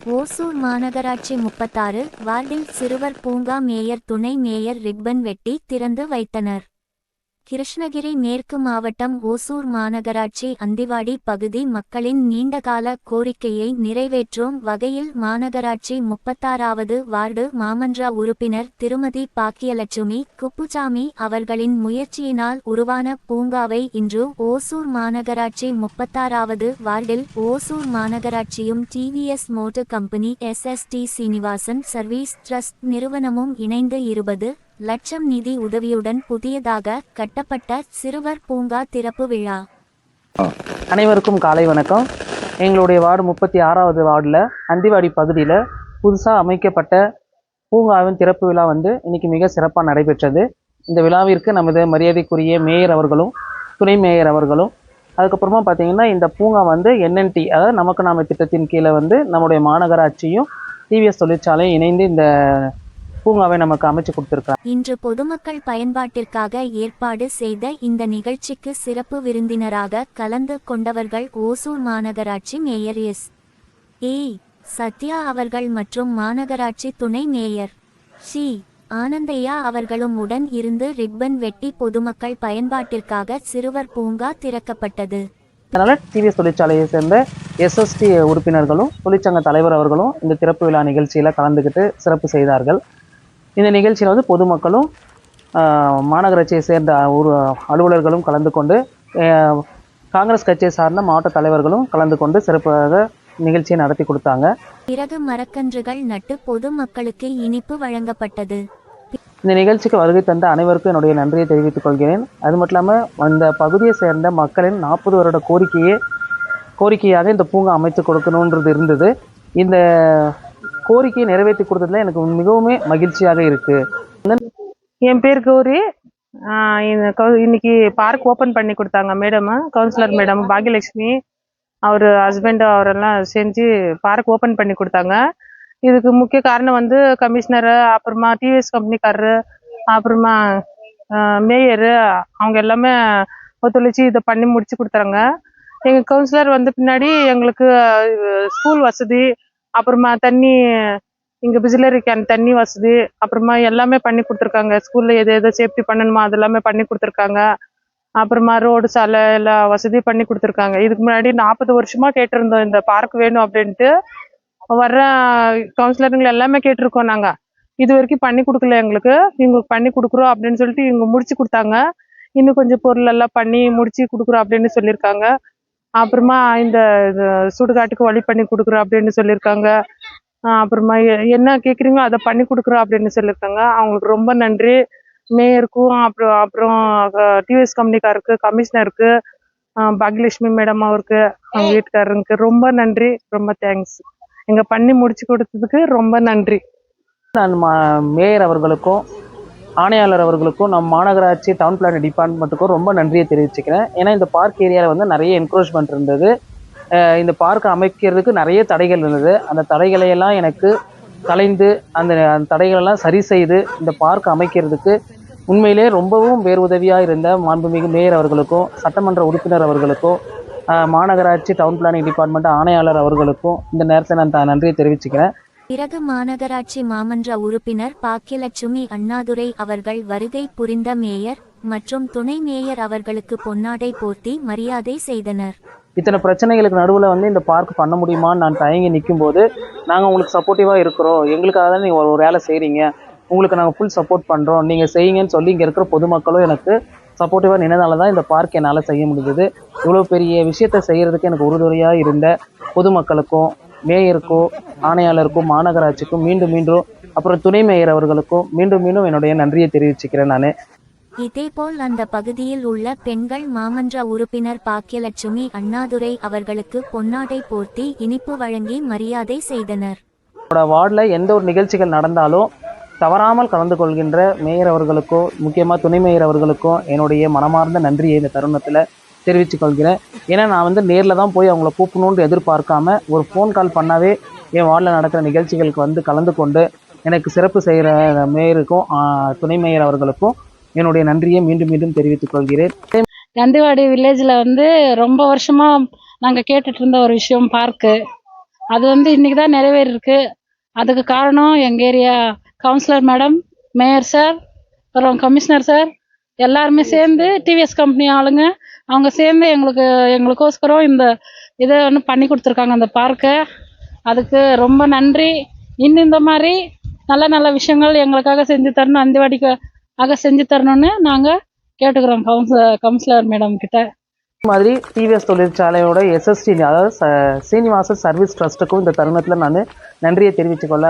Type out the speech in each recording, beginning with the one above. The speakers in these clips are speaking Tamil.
ஓசூர் மாநகராட்சி 36 வார்டில் சிறுவர் பூங்கா மேயர் துணை மேயர் ரிப்பன் வெட்டி திறந்து வைத்தனர். கிருஷ்ணகிரி மேற்கு மாவட்டம் ஓசூர் மாநகராட்சி அந்திவாடி பகுதி மக்களின் நீண்டகால கோரிக்கையை நிறைவேற்றும் வகையில் மாநகராட்சி 36வது வார்டு மாமன்ற உறுப்பினர் திருமதி பாக்கியலட்சுமி குப்புசாமி அவர்களின் முயற்சியினால் உருவான பூங்காவை இன்று ஓசூர் மாநகராட்சி 36வது வார்டில் ஓசூர் மாநகராட்சியும் TVS motor company SST Srinivasan service trust நிறுவனமும் இணைந்து 20 லட்சம் நிதி உதவியுடன் புதியதாக கட்டப்பட்ட சிறுவர் பூங்கா திறப்பு விழா. அனைவருக்கும் காலை வணக்கம். எங்களுடைய வார்டு 36வது வார்டில் அந்திவாடி பகுதியில் புதுசாக அமைக்கப்பட்ட பூங்காவின் திறப்பு விழா இன்னைக்கு மிக சிறப்பாக நடைபெற்றது. இந்த விழாவிற்கு நமது மரியாதைக்குரிய மேயர் அவர்களும் துணை மேயர் அவர்களும் அதுக்கப்புறமா பார்த்தீங்கன்னா இந்த பூங்கா NNT அதாவது நமக்கு நாம திட்டத்தின் கீழே நம்முடைய மாநகராட்சியும் டிவிஎஸ் தொழிற்சாலையும் இணைந்து இந்த பூங்காவை நமக்கு அமைச்சு கொடுத்திருக்காங்க. இன்று பொதுமக்கள் பயன்பாட்டிற்காக ஏற்பாடு செய்த இந்த நிகழ்ச்சிக்கு சிறப்பு விருந்தினராக கலந்து கொண்டவர்கள் ஓசூர் மாநகராட்சி மேயர் S.A. சத்யா அவர்கள் மற்றும் மாநகராட்சி துணை மேயர் C. ஆனந்தையா அவர்களும் உடன் இருந்து ரிப்பன் வெட்டி பொதுமக்கள் பயன்பாட்டிற்காக சிறுவர் பூங்கா திறக்கப்பட்டது. அதனால டிவிஎஸ் தொழிற்சாலையை சேர்ந்த SST உறுப்பினர்களும் தொழிற்சங்க தலைவர் அவர்களும் இந்த திறப்பு விழா நிகழ்ச்சியில் கலந்துக்கிட்டு சிறப்பு செய்தார்கள். இந்த நிகழ்ச்சியில் பொதுமக்களும் மாநகராட்சியை சேர்ந்த ஒரு அலுவலர்களும் கலந்து கொண்டு காங்கிரஸ் கட்சியை சார்ந்த மாவட்ட தலைவர்களும் கலந்து கொண்டு சிறப்பாக நிகழ்ச்சியை நடத்தி கொடுத்தாங்க. பிறகு மரக்கன்றுகள் நட்டு பொதுமக்களுக்கு இனிப்பு வழங்கப்பட்டது. இந்த நிகழ்ச்சிக்கு வருகை தந்த அனைவருக்கும் என்னுடைய நன்றியை தெரிவித்துக் கொள்கிறேன். அது மட்டும் இல்லாமல் அந்த பகுதியை சேர்ந்த மக்களின் 40 வருட கோரிக்கையாக இந்த பூங்கா அமைத்து கொடுக்கணுன்றது இருந்தது. இந்த கோரிக்கையை நிறைவேற்றி கொடுத்ததுல எனக்கு மிகவும் மகிழ்ச்சியாக இருக்கு. என் பேர் கௌரி. இன்னைக்கு பார்க் ஓப்பன் பண்ணி கொடுத்தாங்க மேடம், கவுன்சிலர் மேடம் பாகியலட்சுமி அவர் ஹஸ்பண்ட் அவரெல்லாம் செஞ்சு பார்க் ஓப்பன் பண்ணி கொடுத்தாங்க. இதுக்கு முக்கிய காரணம் கமிஷனரு, அப்புறமா டிவிஎஸ் கம்பெனிக்காரரு, அப்புறமா மேயரு அவங்க எல்லாமே ஒத்துழைச்சி இதை பண்ணி முடிச்சு கொடுத்தாங்க. எங்கள் கவுன்சிலர் பின்னாடி எங்களுக்கு ஸ்கூல் வசதி, அப்புறமா தண்ணி இங்கே பிசிலரி கேன் தண்ணி வசதி, அப்புறமா எல்லாமே பண்ணி கொடுத்துருக்காங்க. ஸ்கூலில் எது சேஃப்டி பண்ணணுமோ அது எல்லாமே பண்ணி கொடுத்துருக்காங்க. அப்புறமா ரோடு சாலை எல்லா வசதியும் பண்ணி கொடுத்துருக்காங்க. இதுக்கு முன்னாடி 40 வருஷமாக கேட்டிருந்தோம் இந்த பார்க் வேணும் அப்படின்ட்டு. வர்ற கவுன்சிலருங்களை எல்லாமே கேட்டிருக்கோம். நாங்கள் இது வரைக்கும் பண்ணி கொடுக்கல. எங்களுக்கு இவங்க பண்ணி கொடுக்குறோம் அப்படின்னு சொல்லிட்டு இவங்க முடிச்சு கொடுத்தாங்க. இன்னும் கொஞ்சம் பொருள் எல்லாம் பண்ணி முடிச்சு கொடுக்குறோம் அப்படின்னு சொல்லியிருக்காங்க. அப்புறமா இந்த சுடுகாட்டுக்கு வழி பண்ணி கொடுக்குறோம் அப்படின்னு சொல்லியிருக்காங்க. அப்புறமா என்ன கேட்குறீங்களோ அதை பண்ணி கொடுக்குறோம் அப்படின்னு சொல்லியிருக்காங்க. அவங்களுக்கு ரொம்ப நன்றி. மேயருக்கும் அப்புறம் டிவிஎஸ் கம்பெனிக்காருக்கு, கமிஷனருக்கு, பாகியலட்சுமி மேடம் அவருக்கு, அவங்க வீட்டுக்காரருக்கு ரொம்ப நன்றி. ரொம்ப தேங்க்ஸ். எங்க பண்ணி முடிச்சு கொடுத்ததுக்கு ரொம்ப நன்றி. நான் மேயர் அவர்களுக்கும் ஆணையாளர் அவர்களுக்கும் நம் மாநகராட்சி டவுன் பிளானிங் டிபார்ட்மெண்ட்டுக்கும் ரொம்ப நன்றியை தெரிவிச்சுக்கிறேன். ஏன்னா இந்த பார்க் ஏரியாவில் நிறைய என்கரேஜ்மெண்ட் இருந்தது. இந்த பார்க் அமைக்கிறதுக்கு நிறைய தடைகள் இருந்தது. அந்த தடைகளையெல்லாம் எனக்கு கலைந்து அந்த தடைகளெல்லாம் சரி செய்து இந்த பார்க் அமைக்கிறதுக்கு உண்மையிலே ரொம்பவும் பேருதவியாக இருந்த மாண்புமிகு மேயர் அவர்களுக்கும், சட்டமன்ற உறுப்பினர் அவர்களுக்கும், மாநகராட்சி டவுன் பிளானிங் டிபார்ட்மெண்ட் ஆணையாளர் அவர்களுக்கும் இந்த நேரத்தில் நான் நன்றியை தெரிவிச்சுக்கிறேன். பிறகு மாநகராட்சி மாமன்ற உறுப்பினர் பாக்கியலட்சுமி அண்ணாதுரை அவர்கள் வருகை புரிந்த மேயர் மற்றும் துணை மேயர் அவர்களுக்கு பொன்னாடை போர்த்தி மரியாதை செய்தனர். இத்தனை பிரச்சனைகளுக்கு நடுவில் இந்த பார்க் பண்ண முடியுமான்னு நான் தயங்கி நிற்கும் போது, நாங்கள் உங்களுக்கு சப்போர்ட்டிவாக இருக்கிறோம், எங்களுக்காக தான் நீங்கள் ஒரு வேலை செய்கிறீங்க, உங்களுக்கு நாங்கள் ஃபுல் சப்போர்ட் பண்ணுறோம், நீங்கள் செய்யுங்கன்னு சொல்லி இங்கே இருக்கிற பொதுமக்களும் எனக்கு சப்போர்ட்டிவாக நின்றதால தான் இந்த பார்க் என்னால் செய்ய முடிஞ்சது. இவ்வளோ பெரிய விஷயத்தை செய்கிறதுக்கு எனக்கு உறுதுணையாக இருந்த பொதுமக்களுக்கும், மேயருக்கும், ஆணையாளருக்கும், மாநகராட்சிக்கும் மீண்டும் அப்புறம் துணை மேயர் அவர்களுக்கும் மீண்டும் என்னுடைய நன்றியை தெரிவிச்சுக்கிறேன். நான் இதேபோல் அந்த பகுதியில் உள்ள பெண்கள் மாமன்ற உறுப்பினர் பாக்கியலட்சுமி அண்ணாதுரை அவர்களுக்கு பொன்னாடை போர்த்தி இனிப்பு வழங்கி மரியாதை செய்தனர். வார்டில் எந்த ஒரு நிகழ்ச்சிகள் நடந்தாலும் தவறாமல் கலந்து கொள்கின்ற மேயர் அவர்களுக்கோ, முக்கியமாக துணை மேயர் அவர்களுக்கும் என்னுடைய மனமார்ந்த நன்றியை இந்த தருணத்தில் தெரிவித்துக் கொள்கிறேன். ஏன்னா நான் நேரில் தான் போய் அவங்கள கூப்பிடணுன்னு எதிர்பார்க்காம ஒரு ஃபோன் கால் பண்ணாவே என் வார்டில் நடக்கிற நிகழ்ச்சிகளுக்கு கலந்து கொண்டு எனக்கு சிறப்பு செய்கிற மேயருக்கும் துணை மேயர் அவர்களுக்கும் என்னுடைய நன்றியை மீண்டும் தெரிவித்துக் கொள்கிறேன். அந்திவாடி வில்லேஜில் ரொம்ப வருஷமாக நாங்கள் கேட்டுட்டு இருந்த ஒரு விஷயம் பார்க்கு. அது இன்னைக்கு தான் நிறைவேறிருக்கு. அதுக்கு காரணம் எங்கள் area councillor madam, mayor sir, அப்புறம் கமிஷனர் சார் எல்லாருமே சேர்ந்து டிவிஎஸ் கம்பெனி ஆளுங்க அவங்க சேர்ந்து எங்களுக்கோஸ்கரம் இந்த இதை பண்ணி கொடுத்துருக்காங்க அந்த பார்க்கை. அதுக்கு ரொம்ப நன்றி. இன்னும் இந்த மாதிரி நல்ல நல்ல விஷயங்கள் எங்களுக்காக செஞ்சு தரணும், அந்திவாடிக்காக செஞ்சு தரணும்னு நாங்கள் கேட்டுக்கிறோம் கவுன்சிலர் மேடம் கிட்ட. மாதிரி டிவிஎஸ் தொழிற்சாலையோட எஸ்எஸ்டி, அதாவது சீனிவாச சர்வீஸ் ட்ரஸ்ட்டுக்கும் இந்த தருணத்தில் நான் நன்றியை தெரிவித்துக்கொள்ள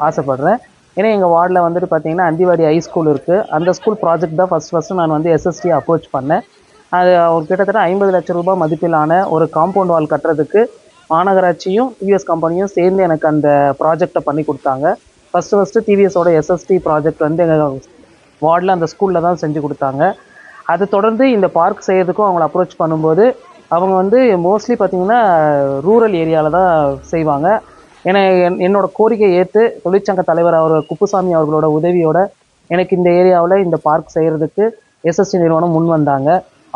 ஆசைப்படுறேன். ஏன்னா எங்கள் வார்டில் பார்த்தீங்கன்னா அந்திவாடி ஹைஸ்கூல் இருக்குது. அந்த ஸ்கூல் ப்ராஜெக்ட் தான் ஃபஸ்ட்டு நான் எஸ்எஸ்டி அப்ரோச் பண்ணேன். அது ஒரு கிட்டத்தட்ட 50 லட்சம் ரூபாய் மதிப்பிலான ஒரு காம்பவுண்ட் வால் கட்டுறதுக்கு மாநகராட்சியும் டிவிஎஸ் கம்பெனியும் சேர்ந்து எனக்கு அந்த ப்ராஜெக்டை பண்ணி கொடுத்தாங்க. ஃபஸ்ட்டு டிவிஎஸோட எஸ்எஸ்டி ப்ராஜெக்ட் எங்கள் வார்டில் அந்த ஸ்கூலில் தான் செஞ்சு கொடுத்தாங்க. அதை தொடர்ந்து இந்த பார்க் செய்கிறதுக்கும் அவங்கள அப்ரோச் பண்ணும்போது அவங்க மோஸ்ட்லி பார்த்திங்கன்னா ரூரல் ஏரியாவில் தான் செய்வாங்க. ஏன்னா என்னோட கோரிக்கை ஏற்று தொழிற்சங்க தலைவர் குப்புசாமி அவர்களோட உதவியோட எனக்கு இந்த ஏரியாவில் இந்த பார்க் செய்கிறதுக்கு எஸ்எஸ்டி நிறுவனம் முன் வந்தாங்க.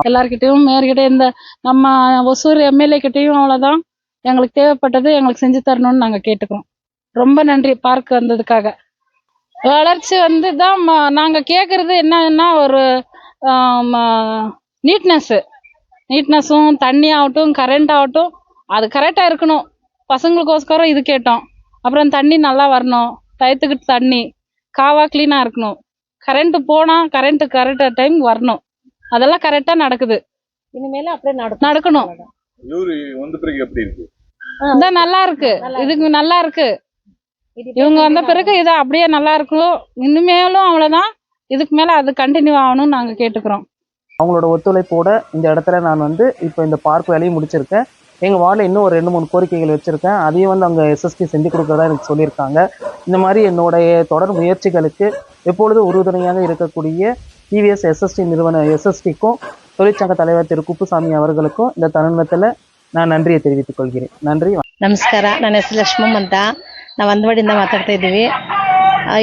எல்லார்கிட்டையும் மேயர்கிட்ட இந்த நம்ம ஒசூர் எம்எல்ஏ கிட்டையும் அவ்வளோதான் எங்களுக்கு தேவைப்பட்டது எங்களுக்கு செஞ்சு தரணும்னு நாங்கள் கேட்டுக்கிறோம். ரொம்ப நன்றி பார்க் வந்ததுக்காக. வளர்ச்சி தான் நாங்கள் கேட்குறது என்னன்னா ஒரு நீட்னஸும் தண்ணி ஆகட்டும் கரண்ட் ஆகட்டும் அது கரெக்டாக இருக்கணும். பசங்களுக்கோஸ்கரம் இது கேட்டோம். அப்புறம் தண்ணி நல்லா வரணும், டயத்துக்கு தண்ணி காவா க்ளீனாக இருக்கணும். கரண்ட்டு போனால் கரெக்டாக டைம் வரணும். அதெல்லாம் கரெக்டாக நடக்குது. இனிமேல அப்படியே நடக்கணும். இதான் நல்லா இருக்கு, இதுக்கு நல்லா இருக்கு. இவங்க வந்த பிறகு இது அப்படியே நல்லா இருக்கும். இனிமேலும் அவ்வளோதான், இதுக்கு மேலே அது கண்டினியூ ஆகணும்னு நாங்கள் கேட்டுக்கிறோம். அவங்களோட ஒத்துழைப்போட இந்த இடத்துல நான் இப்போ இந்த பார்க் வேலையும் முடிச்சிருக்கேன். எங்கள் வார்டில் இன்னும் ஒரு 2-3 கோரிக்கைகள் வச்சுருக்கேன். அதையும் அவங்க எஸ்எஸ்டி செஞ்சு கொடுக்குறதா எனக்கு சொல்லியிருக்காங்க. இந்த மாதிரி என்னுடைய தொடர் முயற்சிகளுக்கு எப்பொழுதும் உறுதுணையாக இருக்கக்கூடிய டிவிஎஸ் எஸ்எஸ்டிக்கும் தொழிற்சங்க தலைவர் திரு குப்புசாமி அவர்களுக்கும் இந்த தருணத்தில் ನಾನು ನನ್ರಿಯ ತಿಳಿದುಕೊಳ್ಳುತ್ತೇನೆ ಕೊಳ್ಗಿರಿ. ನನ್ರಿ. ನಮಸ್ಕಾರ, ನನ್ನ ಹೆಸರು ಲಕ್ಷ್ಮಮ್ಮ ಅಂತ. ನಾವು ಅಂದವಾಡಿಯಿಂದ ಮಾತಾಡ್ತಾ ಇದ್ದೀವಿ.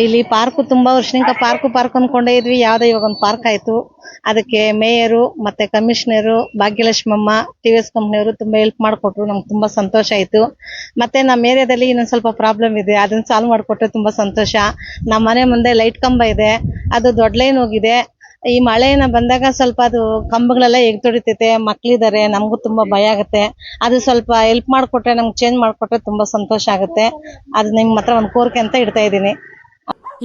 ಇಲ್ಲಿ ಪಾರ್ಕು ತುಂಬ ವರ್ಷದಿಂದ ಪಾರ್ಕ್ ಅಂದ್ಕೊಂಡೇ ಇದ್ವಿ. ಯಾವುದೋ ಇವಾಗ ಒಂದು ಪಾರ್ಕ್ ಆಯಿತು. ಅದಕ್ಕೆ ಮೇಯರು ಮತ್ತು ಕಮಿಷನರು ಭಾಗ್ಯಲಕ್ಷ್ಮಮ್ಮ TVS ಕಂಪ್ನಿಯವರು ತುಂಬ ಹೆಲ್ಪ್ ಮಾಡಿಕೊಟ್ರು. ನಮ್ಗೆ ತುಂಬ ಸಂತೋಷ ಆಯಿತು. ಮತ್ತು ನಮ್ಮ ಏರಿಯಾದಲ್ಲಿ ಇನ್ನೊಂದು ಸ್ವಲ್ಪ ಪ್ರಾಬ್ಲಮ್ ಇದೆ, ಅದನ್ನು ಸಾಲ್ವ್ ಮಾಡಿಕೊಟ್ರೆ ತುಂಬ ಸಂತೋಷ. ನಮ್ಮ ಮನೆ ಮುಂದೆ ಲೈಟ್ ಕಂಬ ಇದೆ, ಅದು ದೊಡ್ಡ ಲೈನ್ ಹೋಗಿದೆ. ಈ ಮಳೆನ ಬಂದಾಗ ಸ್ವಲ್ಪ ಅದು ಕಂಬಗಳೆಲ್ಲ ಎಗ್ತೊಡಿತೈತೆ, ಮಕ್ಳಿದ್ದಾರೆ, ನಮಗೂ ತುಂಬಾ ಭಯ ಆಗುತ್ತೆ. ಅದು ಸ್ವಲ್ಪ ಹೆಲ್ಪ್ ಮಾಡಿಕೊಟ್ರೆ, ನಮ್ಗೆ ಚೇಂಜ್ ಮಾಡಿಕೊಟ್ರೆ ತುಂಬಾ ಸಂತೋಷ ಆಗುತ್ತೆ. ಅದು ನಿಮ್ಮ ಹತ್ರ ಒಂದು ಕೋರಿಕೆ ಅಂತ ಇಡ್ತಾ ಇದ್ದೀನಿ.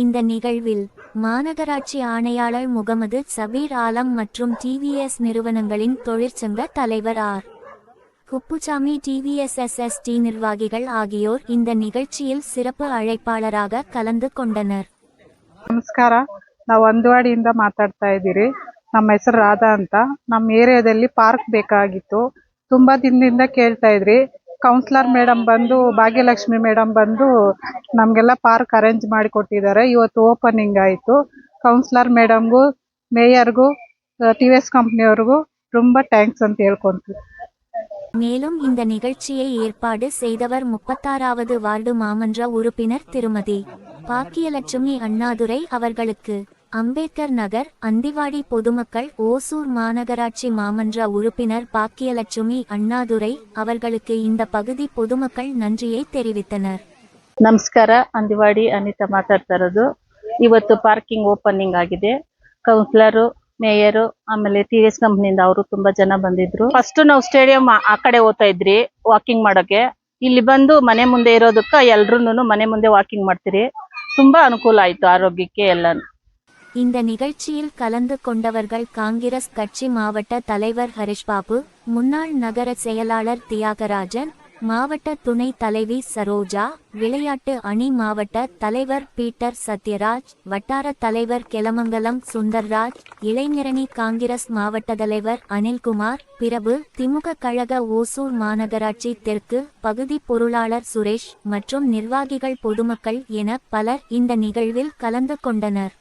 இந்த நிகழ்வில் மாநகராட்சி ஆணையாளர் முகமது சபீர் ஆலம் மற்றும் டிவிஎஸ் நிறுவனங்களின் தொழிற்சங்க தலைவர் ஆர். குப்புசாமி, டிவிஎஸ் SST நிர்வாகிகள் ஆகியோர் இந்த நிகழ்ச்சியில் சிறப்பு அழைப்பாளராக கலந்து கொண்டனர். ನಮಸ್ಕಾರ, ನಾವು ಅಂದವಾಡಿಯಿಂದ ಮಾತಾಡ್ತಾ ಇದ್ದೀರಿ. ನಮ್ಮ ಹೆಸರು ರಾಧಾ ಅಂತ. ನಮ್ಮ ಏರಿಯಾದಲ್ಲಿ ಪಾರ್ಕ್ ಬೇಕಾಗಿತ್ತು. ತುಂಬಾ ದಿನದಿಂದ ಕೇಳ್ತಾ ಇದ್ರಿ. ಕೌನ್ಸಿಲರ್ ಮೇಡಮ್ ಬಂದು, ಭಾಗ್ಯಲಕ್ಷ್ಮಿ ಮೇಡಮ್ ಬಂದು ನಮಗೆಲ್ಲ ಪಾರ್ಕ್ ಅರೇಂಜ್ ಮಾಡಿ ಕೊಟ್ಟಿದ್ದಾರೆ. ಇವತ್ತು ಓಪನಿಂಗ್ ಆಯಿತು. ಕೌನ್ಸಿಲರ್ ಮೇಡಮ್ಗೂ, ಮೇಯರ್ಗೂ, TVS ಕಂಪ್ನಿಯವ್ರಿಗೂ ரொம்ப தேங்க்ஸ் ಅಂತ ಹೇಳ್ಕೊಂತೀವಿ. மேலும் இந்த நிகழ்ச்சியை ஏற்பாடு செய்தவர் 36வது வார்டு மாமன்ற உறுப்பினர் திருமதி பாக்கியலட்சுமி அண்ணாதுரை அவர்களுக்கு, அம்பேத்கர் நகர் அந்திவாடி பொதுமக்கள், ஓசூர் மாநகராட்சி மாமன்ற உறுப்பினர் பாக்கியலட்சுமி அண்ணாதுரை அவர்களுக்கு இந்த பகுதி பொதுமக்கள் நன்றியை தெரிவித்தனர். ನಮಸ್ಕಾರ, ಅಂದಿವಾಡಿ ಅನಿತಾ ಮಾತಾಡ್ತಾ ಇರೋದು. ಇವತ್ತು ಪಾರ್ಕಿಂಗ್ ಓಪನಿಂಗ್ ಆಗಿದೆ. ಕೌನ್ಸಿಲರು, ಮೇಯರು, ಆಮೇಲೆ TVS ಕಂಪ್ನಿಯಿಂದ ಅವರು ತುಂಬಾ ಜನ ಬಂದಿದ್ರು. ಫಸ್ಟ್ ನಾವು ಸ್ಟೇಡಿಯಂ ಆ ಕಡೆ ಹೋಗ್ತಾ ಇದ್ರಿ ವಾಕಿಂಗ್ ಮಾಡೋಕೆ. ಇಲ್ಲಿ ಬಂದು ಮನೆ ಮುಂದೆ ಇರೋದಕ್ಕೆ ಎಲ್ರು ಮನೆ ಮುಂದೆ ವಾಕಿಂಗ್ ಮಾಡ್ತೀರಿ. ತುಂಬಾ ಅನುಕೂಲ ಆಯ್ತು ಆರೋಗ್ಯಕ್ಕೆ ಎಲ್ಲಾನು. இந்த நிகழ்ச்சியில் கலந்து கொண்டவர்கள் காங்கிரஸ் கட்சி மாவட்ட தலைவர் ஹரிஷ்பாபு, முன்னாள் நகர செயலாளர் தியாகராஜன், மாவட்ட துணை தலைவி சரோஜா, விளையாட்டு அணி மாவட்ட தலைவர் பீட்டர் சத்யராஜ், வட்டார தலைவர் கெலமங்கலம் சுந்தர்ராஜ், இளைஞரணி காங்கிரஸ் மாவட்ட தலைவர் அனில்குமார், பிரபு, திமுக கழக ஓசூர் மாநகராட்சி தெற்கு பகுதி பொருளாளர் சுரேஷ் மற்றும் நிர்வாகிகள், பொதுமக்கள் என பலர் இந்த நிகழ்வில் கலந்து கொண்டனர்.